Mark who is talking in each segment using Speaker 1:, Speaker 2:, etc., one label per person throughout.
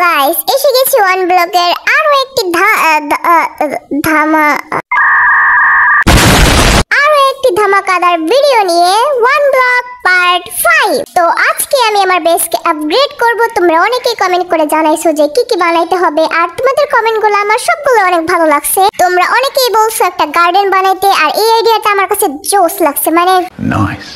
Speaker 1: Guys, এসে গেছি one ব্লকের আরো একটি ধামাকাদার ভিডিও নিয়ে, ওয়ান ব্লক পার্ট 5। তো আজকে আমি আমার বেসকে আপগ্রেড করব। তোমরা অনেকেই কমেন্ট করে জানাইছো যে কি কি বানাইতে হবে, আর তোমাদের কমেন্টগুলো আমার সবগুলো অনেক ভালো লাগছে। তোমরা অনেকেই বলছো একটা গার্ডেন বানাইতে, আর এই আইডিয়াটা আমার কাছে জোস লাগছে, মানে নাইস।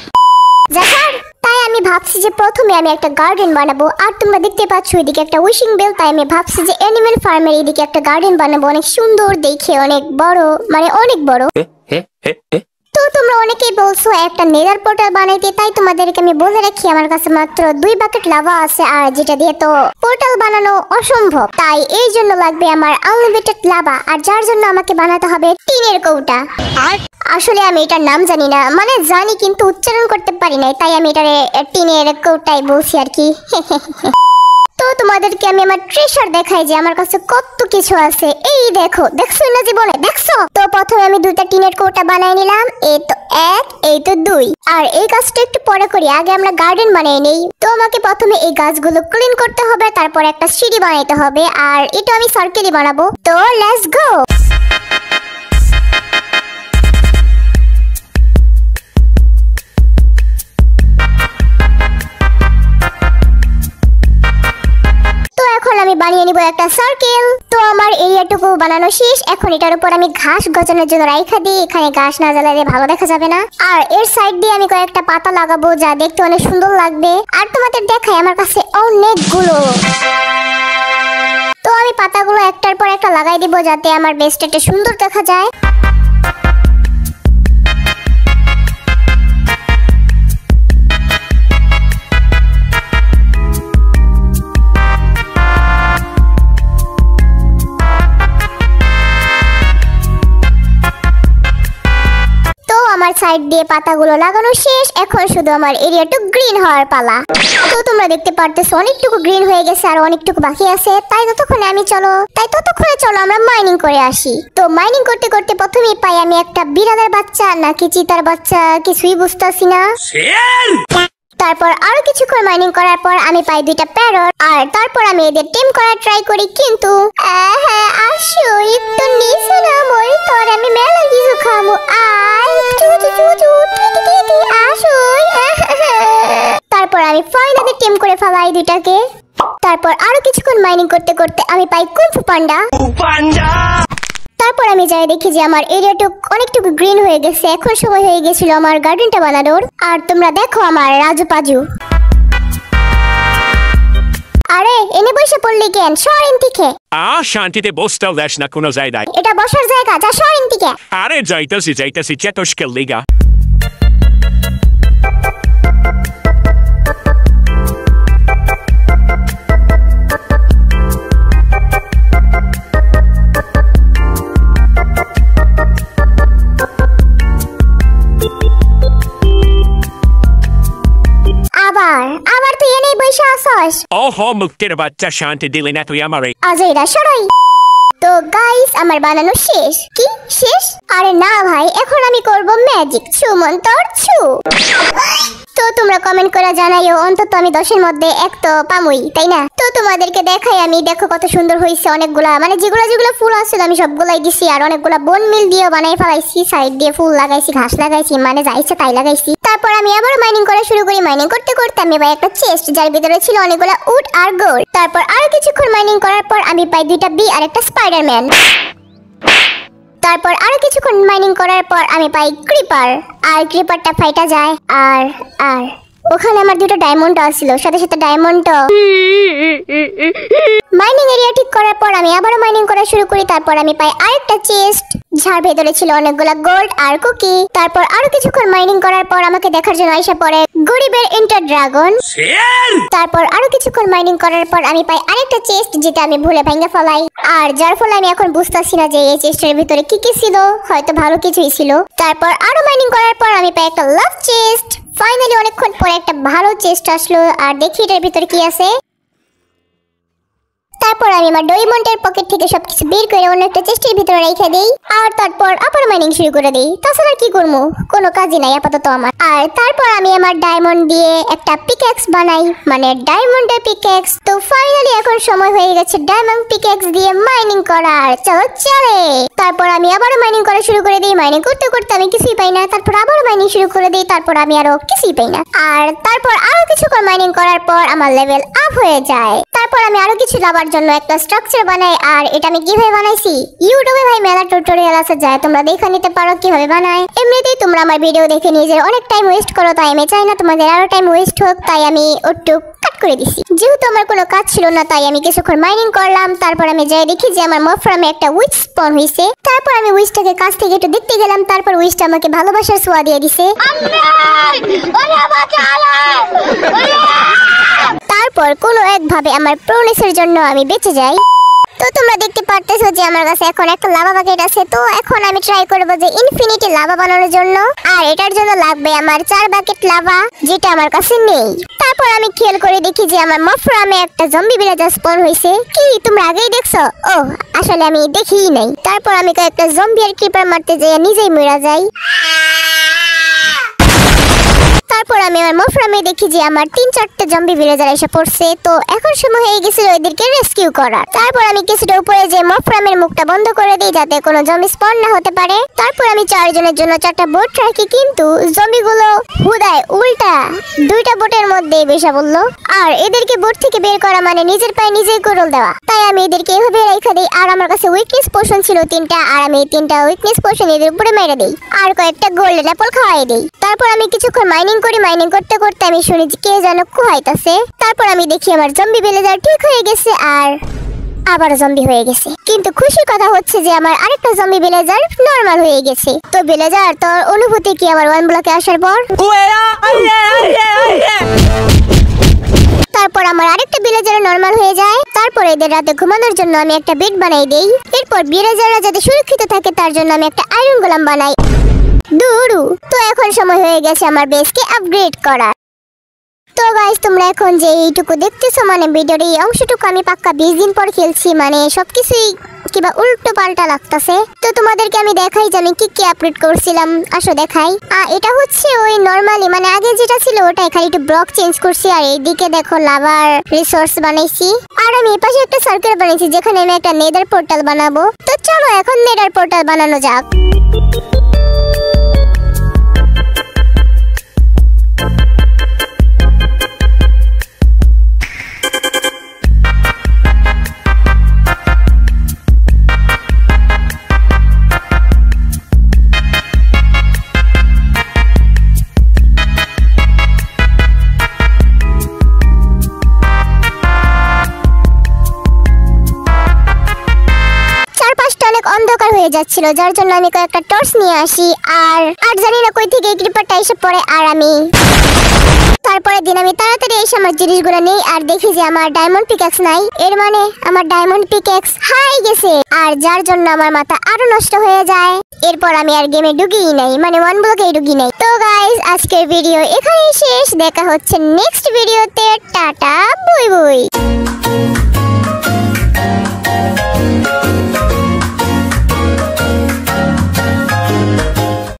Speaker 1: তাই আমি ভাবছি যে প্রথমে আমি একটা গার্ডেন বানাবো। আর তোমরা দেখতে পাচ্ছ এদিকে একটা উইশিং বেল, তাই আমি ভাবছি যে অ্যানিমাল ফার্মের এদিকে একটা গার্ডেন বানাবো, অনেক সুন্দর দেখে, অনেক বড়, মানে অনেক বড়। তো তোমরা অনেকেই বলছো একটা নেদার পোর্টাল বানাইতে, তাই তোমাদেরকে আমি বলে রাখি আমার কাছে মাত্র 2 বাকেট লাভা আছে, আর যেটা দিয়ে তো পোর্টাল বানানো অসম্ভব। তাই এই জন্য লাগবে আমার আনলিমিটেড লাভা, আর যার জন্য আমাকে বানাতে হবে টিনের কৌটা। আসলে আমি এটার নাম জানি না, মানে জানি কিন্তু উচ্চারণ করতে পারি নাই, তাই আমি এটারে টিনের কৌটাই বলছি আর কি। তো তোমাদেরকে আমি আমার ট্রেজার দেখাই যে আমার কাছে কত কিছু আছে। এই দেখো, দেখছো না জীবনে, দেখছো? তো প্রথমে আমি 2টা টিনের কৌটা বানাই নিলাম। এই তো 1, এই তো 2। আর এই কাজটা একটু পরে করি, আগে আমরা গার্ডেন বানাই নেই। তো আমাকে প্রথমে এই গাছগুলো ক্লিন করতে হবে, তারপর একটা সিঁড়ি বানাইতে হবে, আর এটা আমি সার্কেলই বানাবো। তো লেটস গো। আমি বানিয়ে নিব একটা সার্কেল। তো আমার এরিয়াটুকু বানানো শেষ। এখন এটার উপর আমি ঘাস গজানোর জন্য রাইখা দিই, এখানে ঘাস না জ্বালালে ভালো দেখা যাবে না। আর এর সাইড দিয়ে আমি কয়েকটা পাতা লাগাবো, যা দেখতে অনেক সুন্দর লাগবে। আর তোমাদের দেখাই আমার কাছে অনেকগুলো। তো আমি পাতাগুলো একটার পর একটা লাগাই দিব, যাতে আমার বেসটা একটু সুন্দর দেখা যায়। সাইড দিয়ে পাতাগুলো লাগানো শেষ। এখন শুধু আমার এরিয়াটু গ্রিন হওয়ার পালা। তো তোমরা দেখতে পারতেছো অনেকটুকু গ্রিন হয়ে গেছে, আর অনেকটুকু বাকি আছে। ততক্ষণে চলো আমরা মাইনিং করে আসি। তো মাইনিং করতে করতে প্রথমেই পাই আমি একটা বিড়ালের বাচ্চা নাকি চিতার বাচ্চা, কিছুই বুঝতেছি না। তারপর আরো কিছুক্ষণ মাইনিং করার পর আমি পাই 2টা প্যারট, আর তারপর আমি এদের টেম করার ট্রাই করি, কিন্তু আসো একটু নিচে নামো, তোর আমি মেলা কিছু খাবো। তারপর আমি ফাইনালি টেম করে ফেলাই 2টাকে। তারপর আরো কিছুক্ষণ মাইনিং করতে করতে আমি পাই কুংফু পান্ডা। তারপর আমি যাই দেখি যে আমার এরিয়াটুকু অনেকটুকু গ্রিন হয়ে গেছে। এখন সময় হয়ে গেছিল আমার গার্ডেনটা বানানোর। আর তোমরা দেখো আমার রাজু পাজু। আরে এনে বসে পড়লি কেন? সরেন থেকে।
Speaker 2: শান্তিতে বসতেও দেশ না কোনো জায়গায়।
Speaker 1: এটা বসার জায়গা, যা সরেন থেকে।
Speaker 2: আরে যাইতেছি চেতস্কেল লিগা।
Speaker 1: আবার তুই এনেই বসে আসস?
Speaker 2: ওহো, মুক্তির বাচ্চা, শান্তি দিলি না তুই আমারে।
Speaker 1: আজইরা সরাই। তো গাইস, আমার বানানো শেষ। কি শেষ? আরে না ভাই, এখন আমি করব ম্যাজিক ছু মন্তর ছু। তো তোমরা কমেন্ট করে জানাইও, অন্তত আমি 10-এর মধ্যে 1 তো পামুই, তাই না? তো তোমাদেরকে দেখাই আমি, দেখো কত সুন্দর হয়েছে। অনেকগুলা, মানে যেগুলো ফুল আসছিল আমি সবগুলাই দিছি, আর অনেকগুলা বোন মিল দিয়ে বানাই ফেলাইছি। সাইড দিয়ে ফুল লাগাইছি, ঘাস লাগাইছি, মানে যাইছে তাই লাগাইছি। তারপর আমি আবার মাইনিং করা শুরু করি। মাইনিং করতে করতে আমি পাই একটা চেস্ট, যার ভিতরে ছিল অনেকগুলা উড আর গোল্ড। তারপর আরো কিছুক্ষণ মাইনিং করার পর আমি পাই 2টা বি আর একটা স্পাইডারম্যান। তারপর আরো কিছুক্ষণ মাইনিং করার পর আমি পাই ক্রিপার, আর ক্রিপারটা ফাইটা যায়। আর ওখানে আমার 2টা ডায়মন্ড আসছিল, সাথে সাথে ডায়মন্ড। মাইনিং এরিয়া ঠিক করার পর আমি আবারও মাইনিং করা শুরু করি। তারপর আমি পাই আরেকটা চেস্ট, যার ভেতরে ছিল অনেকগুলা গোল্ড আর কুকি। তারপর আরো কিছুক্ষণ মাইনিং করার পর আমাকে দেখার জন্য আইসা পড়ে গরিবের এন্টার ড্রাগন। তারপর আরো কিছুক্ষণ মাইনিং করার পর আমি পাই আরেকটা চেস্ট, যেটা আমি ভুলে ভাঙা ফেলাই, আর যার ফলে আমি এখন বুঝতেছি না যে এই চেস্টের ভিতরে কি কি ছিল। হয়তো ভালো কিছুই ছিল। তারপর আরো মাইনিং করার পর আমি পাই একটা লাভ চেস্ট। ফাইনালি অনেকক্ষণ পরে একটা ভালো চেস্ট আসলো, আর দেখি এটার ভিতরে কি আছে। তারপর আমি আমার ডায়মন্ডের পকেট থেকে সবকিছু বের করে অন্য একটা চেস্টের ভিতরে রেখে দেই আর তারপর আবার মাইনিং শুরু করে দেই। তাছাড়া কি করবো, কোনো কাজই নাই আপাতত আমার। আর তারপর আমি আমার ডায়মন্ড দিয়ে একটা পিকঅ্যাক্স বানাই, মানে ডায়মন্ডের পিকঅ্যাক্স। তো ফাইনালি এখন সময় হয়ে গেছে ডায়মন্ড পিকঅ্যাক্স দিয়ে মাইনিং করার। চলো চলে। তারপর আমি আবারও মাইনিং করা শুরু করে দিই। মাইনিং করতে করতে আমি কিছুই পাই না, তারপর আবার মাইনিং শুরু করে দিই, তারপর আমি আরো কিছুই পাই না। আর তারপর আরো কিছুক্ষণ মাইনিং করার পর আমার লেভেল আপ হয়ে যায়। তারপর আমি আরো কিছু লাভার জন্য একটা স্ট্রাকচার বানাই। আর এটা আমি কিভাবে বানাইছি, ইউটিউবে ভাই মেলা টিউটোরিয়াল আছে, যায় তোমরা দেখে নিতে পারো কিভাবে বানায়। এমনিতেই তোমরা আমার ভিডিও দেখে নিজের অনেক টাইম ওয়েস্ট করো, তাই আমি চাই না তোমাদের আরো টাইম ওয়েস্ট হোক, তাই আমি একটু কাট করে দিছি। যেহেতু আমার কোনো কাজ ছিল না, তাই আমি কিছুক্ষণ মাইনিং করলাম। তারপর আমি যাই দেখি যে আমার মব ফার্মে একটা উইচ স্পন হইছে। তারপর আমি উইচটাকে কাছ থেকে একটু দেখতে গেলাম। তারপর উইচটা আমাকে ভালোবাসার ছোঁয়া দিয়ে দিছে। তারপর কোনো একভাবে আমার প্রোনেসের জন্য আমি বেঁচে যাই। তো তোমরা দেখতে পারতেছো যে আমার কাছে এখন একটা লাভা বাকেট আছে। তো এখন আমি ট্রাই করবো যে ইনফিনিটি লাভা বানানোর জন্য। আর এটার জন্য লাগবে আমার 4 বাকেট লাভা, যেটা আমার কাছে নেই। তারপর আমি খেয়াল করে দেখি যে আমার মব ফার্মে একটা জম্বি ভিলেজার স্পন হইছে। কি তোমরা আগেই দেখছো? ও আসলে আমি দেখিই নাই। তারপর আমি কয়েকটা জম্বি আর ক্রিপার মারতে যাই, নিজেই মরে যাই। তারপর আমি আমার মব ফার্মে দেখি যে আমার 3-4টে জম্বি ভিলেজার এসে পড়ছে। তো এখন সময় হয়ে গেছিল এদেরকে রেস্কিউ করার। তারপর আমি কিছুটা উপরে যে মব ফার্মের মুখটা বন্ধ করে দিই, যাতে কোনো জম্বি স্পন না হতে পারে। তারপর আমি 4 জনের জন্য 4টা বোট রাখি, কিন্তু জম্বিগুলো হুদায় উল্টা 2টা বোটের মধ্যে বেশা বললো। আর এদেরকে বোট থেকে বের করা মানে নিজের পায়ে নিজেই কোরল দেওয়া, তাই আমি এদেরকে এভাবে রেখে দিই। আর আমার কাছে উইকনেস পোশন ছিল 3টা, আর আমি 3টা উইকনেস পোশন এদের উপরে মেরে দিই, আর কয়েকটা গোল্ডেন অ্যাপল খাওয়াই দিই। তারপর আমি কিছুক্ষণ মাইনিং করি। মাইনিং করতে করতে আমি শুনি যে কে যেন কুহাইতাছে। তারপর আমি দেখি আমার জম্বি ভিলেজার ঠিক হয়ে গেছে আর আবার জম্বি হয়ে গেছে। কিন্তু খুশির কথা হচ্ছে যে আমার আরেকটা জম্বি ভিলেজার নরমাল হয়ে গেছে। তো ভিলেজার, তোর অনুভূতি কি আমার 1 ব্লকে আসার পর? তারপর আমার আরেকটা ভিলেজার নরমাল হয়ে যায়। তারপর এদের রাতে ঘুমানোর জন্য আমি একটা বেড বানাই দেই। এরপর ভিলেজাররা যাতে সুরক্ষিত থাকে তার জন্য আমি একটা আয়রন গোলাম বানাই। দুরু। তো এখন সময় হয়ে গেছে আমার বেসকে আপগ্রেড করার। তো গাইস, তোমরা এখন যে এইটুকু দেখতেছো, মানে ভিডিওর এই অংশটুকু আমি পাক্কা 20 দিন পর খেলছি, মানে সবকিছুই কিবা উল্টো পাল্টা লাগতেছে। তো তোমাদেরকে আমি দেখাই যে আমি কি কি আপলোড করছিলাম। আসো দেখাই। এটা হচ্ছে ওই নরমালি, মানে আগে যেটা ছিল ওটাই, খালি একটু ব্লক চেঞ্জ করছি। আর এইদিকে দেখো লাভার রিসোর্স বানাইছি। আর আমি এই পাশে একটা সার্কেল বানাইছি, যেখানে আমি একটা নেদার পোর্টাল বানাবো। তো চলো এখন নেদার পোর্টাল বানানো যাক। অন্ধকার হয়ে যাচ্ছিল, যার জন্য আমি কয়েকটা টর্চ নিয়ে আসি। আর জানি না কই থেকে এই ক্রিপারটা এসে পড়ে। আর আমি তারপরের দিন আমি তাড়াতাড়ি এসে আমার জিনিসগুলো নেই আর দেখি যে আমার ডায়মন্ড পিকঅ্যাক্স নাই। এর মানে আমার ডায়মন্ড পিকঅ্যাক্স হারিয়ে গেছে, আর যার জন্য আমার মাথা আরো নষ্ট হয়ে যায়। এরপর আমি আর গেমে ঢুকিই নাই, মানে 1 ব্লকেই ঢুকি নাই। তো গাইস, আজকের ভিডিও এখানেই শেষ। দেখা হচ্ছে নেক্সট ভিডিওতে। টাটা, বুই বুই।